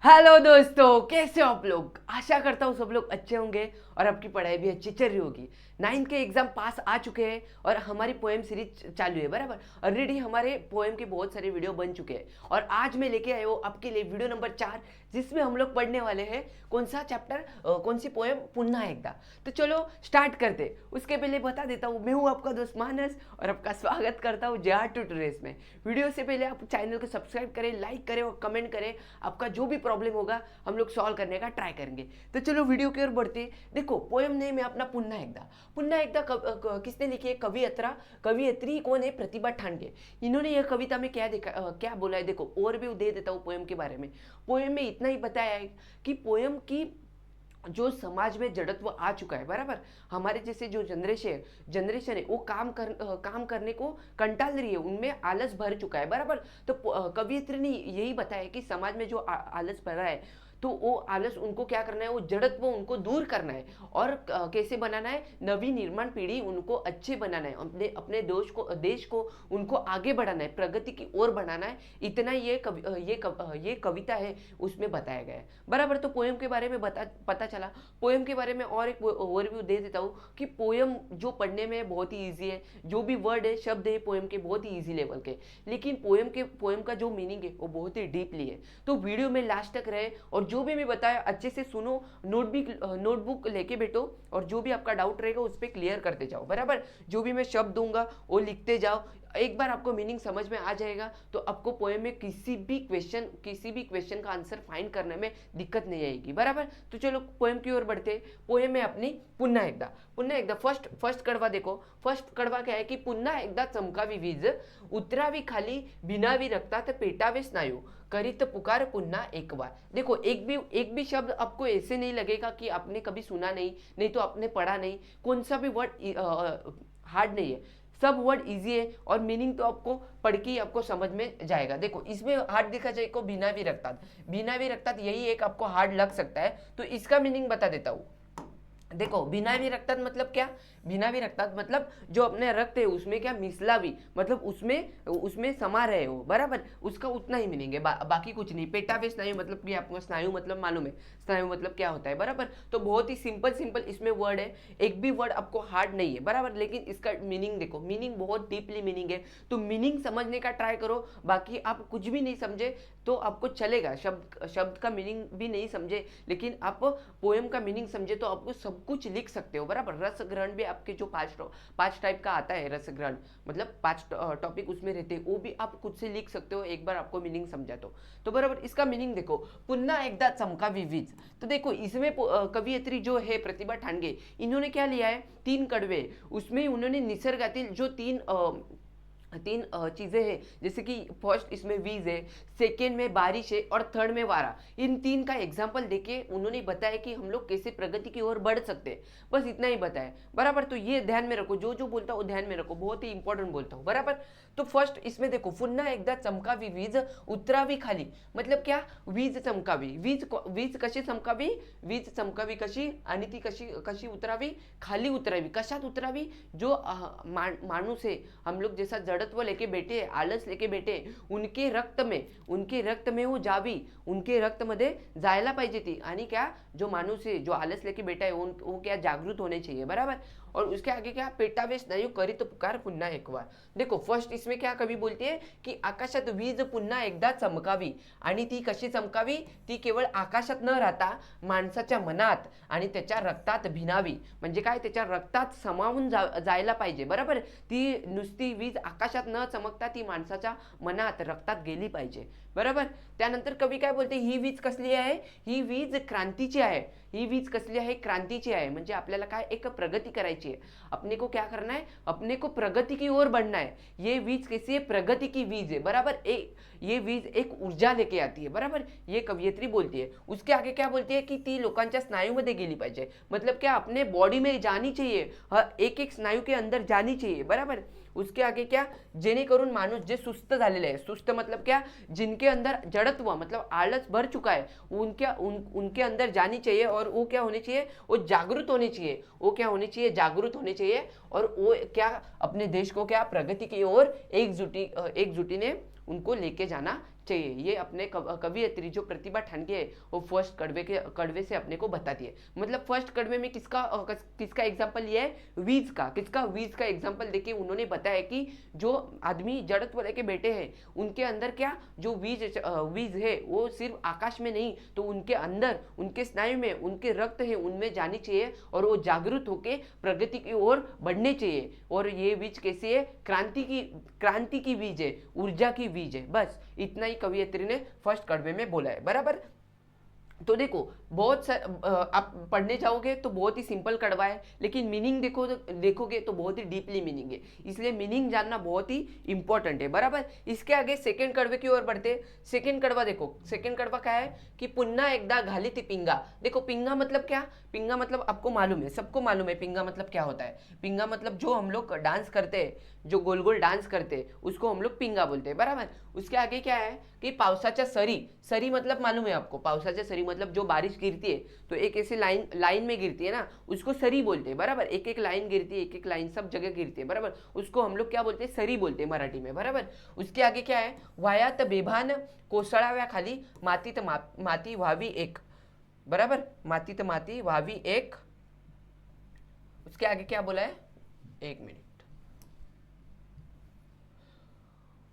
Hello दोस्तों, कैसे हो आप लोग। आशा करता हूँ सब लोग अच्छे होंगे और आपकी पढ़ाई भी अच्छी चल रही होगी। 9th के एग्जाम पास आ चुके हैं और हमारी पोएम सीरीज चालू है बराबर। ऑलरेडी हमारे पोएम के बहुत सारे वीडियो बन चुके हैं और आज मैं लेके आया हूँ आपके लिए वीडियो नंबर 4, जिसमें हम लोग पढ़ने वाले हैं कौन सा चैप्टर, कौन सी पोएम, पुन्हा एकदा। तो चलो स्टार्ट करते। उसके पहले बता देता हूँ, मैं हूँ आपका दोस्त मानस और आपका स्वागत करता हूँ जे ट्यूटोरियल्स में। वीडियो से पहले आप चैनल को सब्सक्राइब करें, लाइक करें और कमेंट करें। आपका जो भी प्रॉब्लम होगा हम लोग सॉल्व करने का ट्राई करेंगे। तो चलो वीडियो की ओर बढ़ते। देखो पोएम नेम है अपना पुन्हा एकदा। पुन्हा एकदा किसने लिखी है? कवियत्री कौन है? प्रतिभा ठाणगे। इन्होंने यह कविता में क्या देखा, क्या बोला है देखो, और भी दे देता हूँ पोएम के बारे में। पोएम में इतना ही बताया है कि पोएम की जो समाज में जड़त्व आ चुका है बराबर। हमारे जैसे जो जनरेशन है वो काम करने को कंटाल रही है, उनमें आलस भर चुका है बराबर। तो कवियत्री ने यही बताया कि समाज में जो आलस भरा है, तो वो आलस उनको क्या करना है, वो जड़त्व उनको दूर करना है और कैसे बनाना है, नवी निर्माण पीढ़ी उनको अच्छे बनाना है, अपने देश को उनको आगे बढ़ाना है, प्रगति की ओर बढ़ाना है। इतना ये कविता है उसमें बताया गया है बराबर। तो पोएम के बारे में पता चला। पोएम के बारे में और एक ओवरव्यू दे देता हूँ कि पोएम जो पढ़ने में बहुत ही ईजी है, जो भी वर्ड है, शब्द है पोएम के बहुत ही ईजी लेवल के, लेकिन पोएम का जो मीनिंग है वो बहुत ही डीपली है। तो वीडियो में लास्ट तक रहे और जो भी मैं बताया अच्छे से सुनो, नोटबुक लेके बैठो और जो भी आपका डाउट रहेगा उस पर क्लियर करते जाओ बराबर। जो भी मैं शब्द दूंगा वो लिखते जाओ। एक बार आपको मीनिंग समझ में आ जाएगा तो आपको पोएम में किसी भी क्वेश्चन का आंसर फाइंड करने में दिक्कत नहीं आएगी बराबर। तो चलो पोएम की ओर बढ़ते। पोएम में अपनी पुन्हा एकदा फर्स्ट कड़वा देखो। फर्स्ट कड़वा क्या है कि पुन्हा एकदा चमकावी वीज, उतरावी खाली, भिनावी रक्तात, पेटावे स्नायू, करित पुकार पुन्हा एक बार। देखो एक भी शब्द आपको ऐसे नहीं लगेगा कि आपने कभी सुना नहीं तो आपने पढ़ा नहीं। कौन सा भी वर्ड हार्ड नहीं है, सब वर्ड इजी है और मीनिंग तो आपको पढ़ के आपको समझ में जाएगा। देखो इसमें हार्ड देखा जाए को बिना भी रखता यही एक आपको हार्ड लग सकता है, तो इसका मीनिंग बता देता हूँ। देखो बिना भी रक्तात मतलब क्या? बिना भी रक्तात मतलब जो अपने रक्त है उसमें क्या मिसला भी, मतलब उसमें समा रहे हो बराबर, उसका उतना ही मीनिंग है, बाकी कुछ नहीं। पेटा पे स्नायु मतलब कि आपको स्नायु मतलब मालूम है, स्नायु मतलब क्या होता है बराबर। तो बहुत ही सिंपल इसमें वर्ड है, एक भी वर्ड आपको हार्ड नहीं है बराबर। लेकिन इसका मीनिंग देखो, मीनिंग बहुत डीपली मीनिंग है, तो मीनिंग समझने का ट्राई करो। बाकी आप कुछ भी नहीं समझे तो आपको चलेगा, शब्द का मीनिंग भी नहीं समझे लेकिन आप पोएम का मीनिंग समझे तो आपको सब कुछ लिख सकते हो बराबर। रस ग्रहण भी आपके जो पांच टाइप का आता है, रस ग्रहण मतलब 5 टॉपिक उसमें रहते हैं, वो भी आप खुद से लिख सकते हो एक बार आपको मीनिंग समझा तो बराबर। इसका मीनिंग देखो, पुन्हा एकदा चमकावी वीज। तो देखो इसमें कवियत्री जो है प्रतिभा ठाणगे, इन्होंने क्या लिया है, 3 कडवे, उसमें उन्होंने निसर्गातील जो तीन चीज़ें हैं, जैसे कि फर्स्ट इसमें वीज है, सेकेंड में बारिश है और थर्ड में वारा। इन 3 का एग्जाम्पल देके उन्होंने बताया कि हम लोग कैसे प्रगति की ओर बढ़ सकते हैं, बस इतना ही बताया बराबर। तो ये ध्यान में रखो, जो बोलता हूँ ध्यान में रखो, बहुत ही इंपॉर्टेंट बोलता हूँ बराबर। तो फर्स्ट इसमें देखो, पुन्हा एकदा चमकावी वीज, उतरावी खाली, मतलब क्या? वीज चमकावी, वीज कशी चमकावी, वीज चमकावी कशी आणि ती कशी उतरावी, खाली उतरावी। कशात उतरावी? जो माणूस है, हम लोग जैसा जड़त्व लेके बैठे, आलस लेके बैठे, उनके रक्त में वो जावी, उनके रक्त मध्ये जायला पाहिजे ती। आणि क्या, जो माणूस है, जो आलस लेके बैठा है, वो क्या जागृत होने चाहिए बराबर। और उसके आगे क्या, पेटावे स्नायू, करी तो पुकार पुन्हा एक बार। देखो फर्स्ट इसमें क्या कवि बोलती है कि आकाशात वीज पुन्हा एकदा चमकावी, आणि ती कशी चमकावी, ती केवळ आकाशात न राहता माणसाच्या मनात आणि त्याच्या रक्तात भिनावी, म्हणजे काय, त्याच्या रक्तात समावून जायला पाहिजे बरोबर। ती नुसती वीज आकाशात न चमकता ती माणसाच्या मनात, रक्तात गेली पाहिजे बरोबर। त्यानंतर कवी काय बोलते, ही वीज कसली आहे, ही वीज क्रांतीची आहे, ही वीज कसली आहे, क्रांतीची आहे। म्हणजे आपल्याला काय, एक प्रगति करायची है, अपने को क्या करना है, अपने को प्रगति की ओर बढ़ना है। ये वीज कैसी है, प्रगति की वीज है बराबर। ये वीज एक ऊर्जा लेके आती है बराबर, ये कवियत्री बोलती है। उसके आगे क्या बोलती है कि ती लोकांच्या स्नायूमध्ये गेली पाहिजे, मतलब क्या, अपने बॉडी में जानी चाहिए, एक स्नायू के अंदर जानी चाहिए बराबर। उसके आगे क्या, जेणेकरून माणूस जे सुस्त झालेले आहे, सुस्त मतलब क्या, जिनके अंदर जड़त्व मतलब आलस भर चुका है, उनके अंदर जानी चाहिए और वो क्या होने चाहिए, वो जागृत होने चाहिए, वो क्या होने चाहिए, जागृत होने चाहिए। और वो क्या, अपने देश को क्या, प्रगति की ओर एकजुटी ने उनको लेके जाना चाहिए। ये अपने कवियत्री जो प्रतिभा ठानके है वो फर्स्ट कड़वे से अपने को बताती है। मतलब फर्स्ट कड़वे में किसका एग्जाम्पल लिया है? वीज का। किसका? वीज का एग्जाम्पल देके उन्होंने बताया कि जो आदमी जड़त्व लेके बैठे हैं उनके अंदर क्या जो वीज है वो सिर्फ आकाश में नहीं, तो उनके अंदर, उनके स्नायु में, उनके रक्त है उनमें जानी चाहिए और वो जागरूक होके प्रगति की ओर बढ़ने चाहिए। और ये बीज कैसी है? क्रांति की बीज है, ऊर्जा की बीज है। बस इतना ही कवियत्री ने फर्स्ट कड़वे में बोला है। बराबर। तो देखो आप पढ़ने जाओगे तो बहुत ही सिंपल कड़वा है, लेकिन मीनिंग देखोगे तो बहुत ही डीपली मीनिंग है, इसलिए मीनिंग जानना बहुत ही इंपॉर्टेंट है। बराबर। इसके आगे सेकंड कड़वे की ओर बढ़ते। सेकंड कड़वा देखो, सेकंड कड़वा क्या है कि पुन्हा एकदा घाली थी पिंगा। देखो पिंगा मतलब क्या? पिंगा मतलब आपको मालूम है, सबको मालूम है पिंगा मतलब क्या होता है। पिंगा मतलब जो हम लोग डांस करते हैं, जो गोल गोल डांस करते हैं, उसको हम लोग पिंगा बोलते हैं। बराबर। उसके आगे क्या है कि पावसाच्या सरी। सरी मतलब मालूम है आपको, पावसाच्या सरी मतलब जो बारिश गिरती है तो एक ऐसी लाइन में गिरती है ना, उसको सरी बोलते हैं। बराबर। एक एक लाइन गिरती है, एक एक लाइन सब जगह गिरती है। बराबर। उसको हम लोग क्या बोलते हैं? सरी बोलते हैं मराठी में। बराबर। उसके आगे क्या है? वायात बेभान कोसळाव्या खाली मातीत माती व्हावी एक। बराबर। मातीत माती व्हावी एक। उसके आगे क्या बोला है? एक मिनट।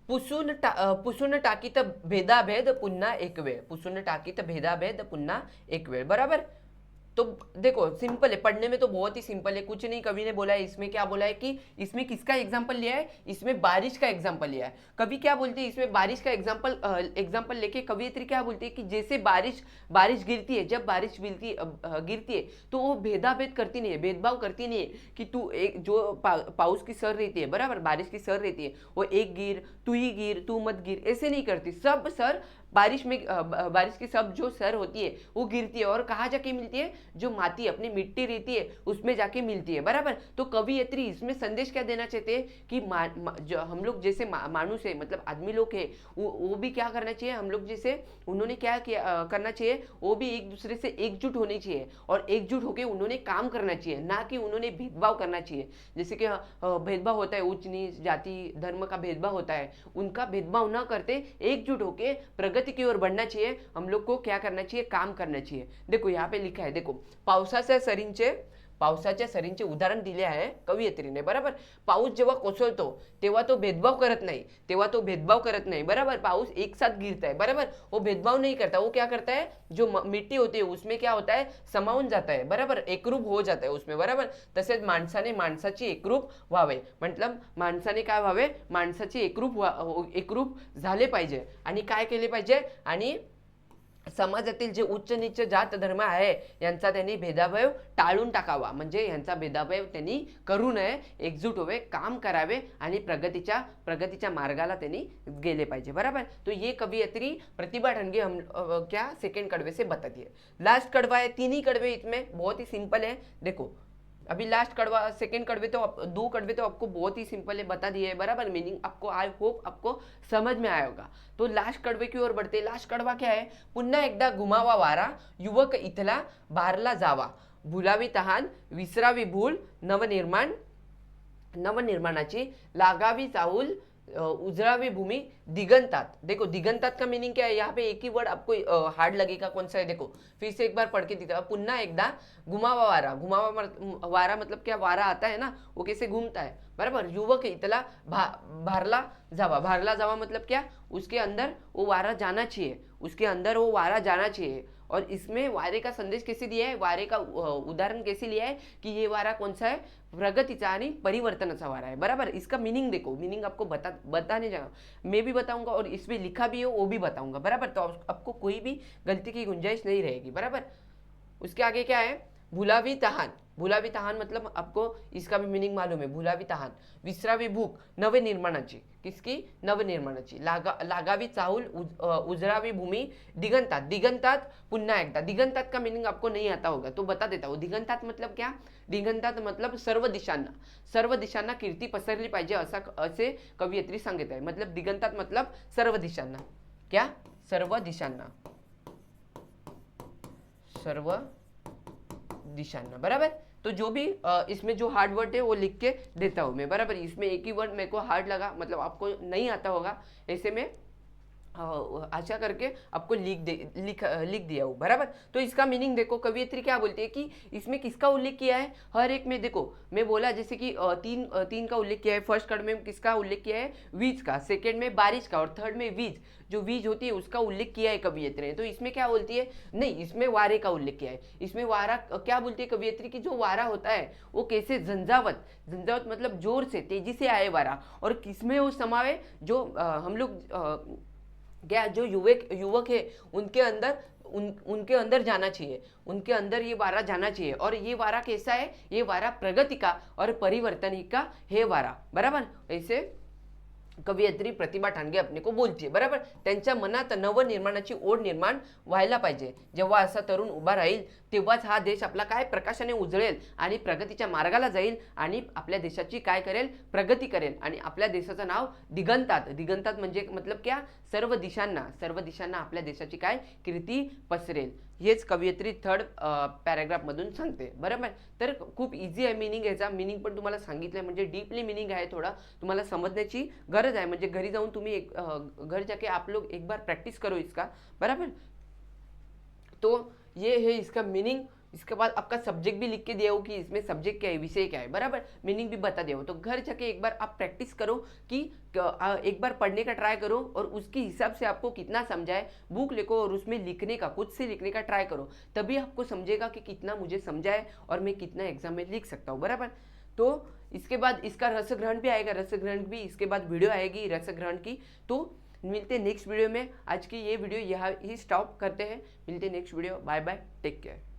पुसून टाकीत भेदाभेद पुन्हा एक वेळ। पुसून टाकीत भेदाभेद पुन्हा एक वेळ। बराबर। तो देखो सिंपल है, पढ़ने में तो बहुत ही सिंपल है, कुछ नहीं। कवि ने बोला है इसमें, क्या बोला है कि इसमें किसका एग्जाम्पल लिया है? इसमें बारिश का एग्जाम्पल लिया है। कवि क्या बोलते हैं इसमें? बारिश का एग्जाम्पल लेके कवियत्री क्या बोलती है कि जैसे बारिश गिरती है, जब बारिश गिरती है तो वो भेदाभेद करती नहीं है, भेदभाव करती नहीं है कि तू एक जो पाउस की सर रहती है, बराबर, बारिश की सर रहती है, वो एक गिर, तू ही गिर, तू मत गिर, ऐसे नहीं करती। सब सर बारिश की सब जो सर होती है वो गिरती है और कहाँ जाके मिलती है? जो माटी अपनी मिट्टी रहती है उसमें जाके मिलती है। बराबर। तो कवियत्री इसमें संदेश क्या देना चाहते हैं कि जो हम लोग जैसे मानुष है, मतलब आदमी लोग है, वो भी क्या करना चाहिए? हम लोग जैसे उन्होंने क्या करना चाहिए? वो भी एक दूसरे से एकजुट होनी चाहिए और एकजुट होकर उन्होंने काम करना चाहिए, ना कि उन्होंने भेदभाव करना चाहिए। जैसे कि भेदभाव होता है, उच्च नीच जाति धर्म का भेदभाव होता है, उनका भेदभाव ना करते एकजुट होकर प्रगति की ओर बढ़ना चाहिए। हम लोग को क्या करना चाहिए? काम करना चाहिए। देखो यहाँ पे लिखा है, देखो पावसाच्या सरींचे उदाहरण दिले आहे कवयित्रीने। बराबर। पाऊस जेव्हा कोसळतो तेव्हा तो भेदभाव करत नाही, बराबर। पाऊस एक साथ गिरता है, बराबर, वो भेदभाव नहीं करता। वो क्या करता है? जो मिट्टी होती है उसमें क्या होता है? समावून जाता है, बराबर, एकरूप हो जाता है उसमें। बराबर। तसेच माणसाने माणसाची एकरूप व्हावे, मतलब माणसाने काय व्हावे? माणसाची एकरूप झाले पाहिजे आणि काय केले पाहिजे? आणि समाजातील जे उच्च नीच जात धर्म आहे यांचा त्यांनी भेदाभेद टाळून टाकावा, म्हणजे यांचा भेदाभेद त्यांनी करू नये, एकजूट होवे, काम करावे आणि प्रगतीच्या मार्गाला त्यांनी गेले पाहिजे। बराबर। तो ये कवियत्री प्रतिभा ठानके हम क्या सेकंड कड़वे से बताती है। लास्ट कड़वा है, तीन ही कड़वे इसमें, बहुत ही सिंपल है। देखो अभी लास्ट कड़वा, सेकंड कड़वे तो दो कड़वे तो आपको बहुत ही सिंपल है बता दिए है, बराबर। मीनिंग आपको आई होप आपको समझ में आया होगा। तो लास्ट कड़वे की ओर बढ़ते। लास्ट कड़वा क्या है? पुन्हा एकदा घुमावा वारा, युवक इथला भारला जावा, भुलावी तहान, विसरावी भूल, नवनिर्माणाची लागावी चाहूल, उजळावी भूमि दिगंतात। देखो दिगंतात का मीनिंग क्या है? यहाँ पे एक ही वर्ड आपको हार्ड लगेगा, कौन सा है? देखो फिर से एक बार पढ़ के देता। पुन्हा एकदा घुमावा वारा। घुमावा वारा मतलब क्या? वारा आता है ना, वो कैसे घूमता है, बराबर। युवक इतला भारला जावा मतलब क्या? उसके अंदर वो वारा जाना चाहिए, उसके अंदर वो वारा जाना चाहिए। और इसमें वारे का संदेश कैसे दिया है? वारे का उदाहरण कैसे लिया है कि ये वारा कौन सा है? प्रगतीचा आणि परिवर्तनाचा वारा है। बराबर। इसका मीनिंग देखो, मीनिंग आपको बताने जाऊंगा, मैं भी बताऊंगा और इसमें लिखा भी हो वो भी बताऊंगा। बराबर। तो आपको कोई भी गलती की गुंजाइश नहीं रहेगी। बराबर। उसके आगे क्या है? भुलावी तहान। भुलावी तहान मतलब आपको इसका भी मीनिंग मालूम है, भुलावी तहान। विसरावी भूक, नवनिर्माणाची। किसकी? नवनिर्माणाची। लागावी चाहूल, उजळावी भूमि, दिगंतात। दिगंतात पुन्हा एकदा। दिगंतात का मीनिंग आपको नहीं आता होगा तो बता देता हूँ। दिगंतात मतलब क्या? दिगंतात मतलब सर्व दिशांना कीर्ती पसरली पाहिजे असे कवयित्री सांगत आहे। मतलब दिगंतात मतलब सर्व दिशांना, क्या? सर्व दिशांना, बराबर। तो जो भी इसमें जो हार्ड वर्ड है वो लिख के देता हूँ मैं, बराबर। इसमें एक ही वर्ड मेरे को हार्ड लगा, मतलब आपको नहीं आता होगा, ऐसे में आशा करके आपको लिख दिया हो, बराबर। तो इसका मीनिंग देखो, कवियत्री क्या बोलती है कि इसमें किसका उल्लेख किया है, हर एक में देखो मैं बोला जैसे कि तीन का उल्लेख किया है। फर्स्ट कड़ में किसका उल्लेख किया है, वीज का, सेकेंड में बारिश का, और थर्ड में वीज, जो वीज होती है उसका उल्लेख किया है कवियत्री ने। तो इसमें क्या बोलती है, नहीं इसमें वारे का उल्लेख किया है। इसमें वारा क्या बोलती है कवियत्री की, जो वारा होता है वो कैसे झंझावत, झंझावत मतलब जोर से तेजी से आए वारा, और किसमें वो समावे, जो हम लोग क्या जो युवक है उनके अंदर उनके अंदर जाना चाहिए, उनके अंदर ये वारा जाना चाहिए। और ये वारा कैसा है, ये वारा प्रगति का और परिवर्तन का है वारा, बराबर। ऐसे कवयित्री प्रतिभा ठाणगे आपणे को बोलते, बराबर। त्यांच्या मनात नवनिर्माणाची ओढ निर्माण व्हायला पाहिजे। जेव्हा असा तरुण उभा राहील तेव्हाच हा देश आपला काय प्रकाशाने उजळेल आणि प्रगतीच्या मार्गाला जाईल, आणि आपल्या देशाची काय करेल, प्रगती करेल, आणि आपल्या देशाचं नाव दिगंतात, दिगंतात म्हणजे मतलब क्या, सर्व दिशांना आपल्या देशाची काय कीर्ती पसरेल। हेच कवयित्री थर्ड पॅराग्राफमधून सांगते, बरोबर। तर खूप इझी आहे मीनिंग, याचा मीनिंग पण तुम्हाला सांगितलं, म्हणजे डीपली मीनिंग आहे, थोडा तुम्हाला समझने गरज है। म्हणजे घरी जाऊन तुम्ही घर जाके आप लोग एक बार प्रैक्टिस करो इसका, बराबर। तो ये है इसका मीनिंग। इसके बाद आपका सब्जेक्ट भी लिख के दिया हो कि इसमें सब्जेक्ट क्या है, विषय क्या है, बराबर। मीनिंग भी बता दिया हो, तो घर जाके एक बार आप प्रैक्टिस करो कि एक बार पढ़ने का ट्राई करो, और उसके हिसाब से आपको कितना समझा है बुक लिखो, और उसमें लिखने का, खुद से लिखने का ट्राई करो, तभी आपको समझेगा कि कितना मुझे समझा है और मैं कितना एग्जाम में लिख सकता हूँ, बराबर। तो इसके बाद इसका रस ग्रहण भी आएगा, रस ग्रहण भी इसके बाद वीडियो आएगी रस ग्रहण की। तो मिलते हैं नेक्स्ट वीडियो में। आज की ये वीडियो यहाँ ही स्टॉप करते हैं, मिलते हैं next video. Bye bye, take care.